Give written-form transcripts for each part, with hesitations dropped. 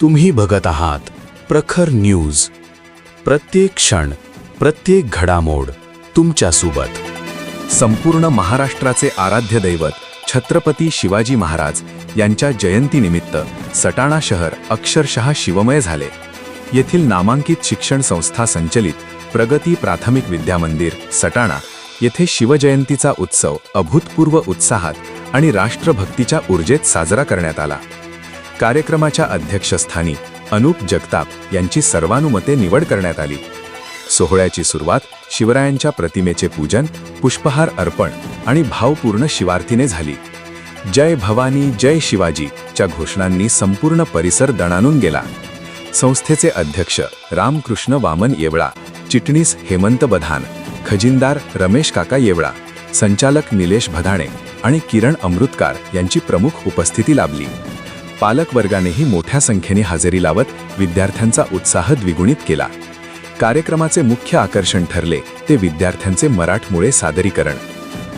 तुम्ही बघत आहात प्रखर न्यूज. प्रत्येक क्षण, प्रत्येक घडामोड तुमच्यासोबत. संपूर्ण महाराष्ट्राचे आराध्य दैवत छत्रपती शिवाजी महाराज यांच्या जयंतीनिमित्त सटाणा शहर अक्षरशः शिवमय झाले. येथील नामांकित शिक्षण संस्था संचलित प्रगती प्राथमिक विद्या मंदिर सटाणा येथे शिवजयंतीचा उत्सव अभूतपूर्व उत्साहात आणि राष्ट्रभक्तीच्या ऊर्जेत साजरा करण्यात आला. कार्यक्रमाच्या अध्यक्षस्थानी अनुप जगताप यांची सर्वानुमते निवड करण्यात आली. सोहळ्याची सुरुवात शिवरायांच्या प्रतिमेचे पूजन, पुष्पहार अर्पण आणि भावपूर्ण शिवार्थीने झाली. जय भवानी जय शिवाजी च्या घोषणांनी संपूर्ण परिसर दणाणून गेला. संस्थेचे अध्यक्ष रामकृष्ण वामन येवळा, चिटणीस हेमंत बधान, खजिनदार रमेश काका येवळा, संचालक निलेश भदाणे आणि किरण अमृतकार यांची प्रमुख उपस्थिती लाभली. पालक वर्गानेही मोठ्या संख्येने हजेरी लावत विद्यार्थ्यांचा उत्साह द्विगुणित केला. कार्यक्रमाचे मुख्य आकर्षण ठरले ते विद्यार्थ्यांचे मराठमोळे सादरीकरण.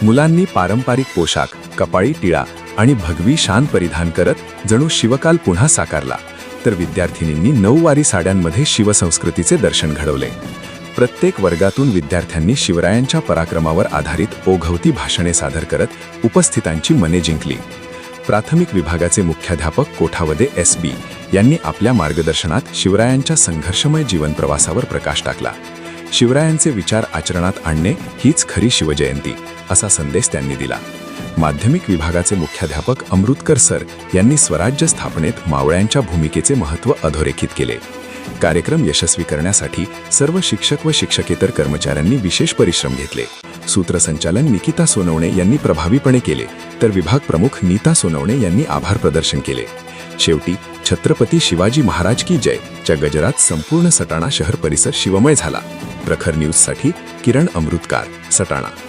मुलांनी पारंपरिक पोशाख, कपाळी टिळा आणि भगवी शान परिधान करत जणू शिवकाल पुन्हा साकारला, तर विद्यार्थिनींनी नऊवारी साड्यांमध्ये शिवसंस्कृतीचे दर्शन घडवले. प्रत्येक वर्गातून विद्यार्थ्यांनी शिवरायांच्या पराक्रमावर आधारित ओघवती भाषणे सादर करत उपस्थितांची मने जिंकली. प्राथमिक विभागाचे मुख्याध्यापक कोठावदे एस.बी. यांनी आपल्या मार्गदर्शनात शिवरायांच्या संघर्षमय जीवनप्रवासावर प्रकाश टाकला. शिवरायांचे विचार आचरणात आणणे हीच खरी शिवजयंती असा संदेश त्यांनी दिला. माध्यमिक विभागाचे मुख्याध्यापक अमृतकर सर यांनी स्वराज्य स्थापनेत मावळ्यांच्या भूमिकेचे महत्त्व अधोरेखित केले. कार्यक्रम यशस्वी करण्यासाठी सर्व शिक्षक व शिक्षकेतर कर्मचाऱ्यांनी विशेष परिश्रम घेतले. सूत्रसंचालन निकिता सोनवणे यांनी प्रभावीपणे केले, तर विभाग प्रमुख नीता सोनवणे यांनी आभार प्रदर्शन केले. शेवटी छत्रपती शिवाजी महाराज की जय च्या गजरात संपूर्ण सटाणा शहर परिसर शिवमय झाला. प्रखर न्यूजसाठी किरण अमृतकार, सटाणा.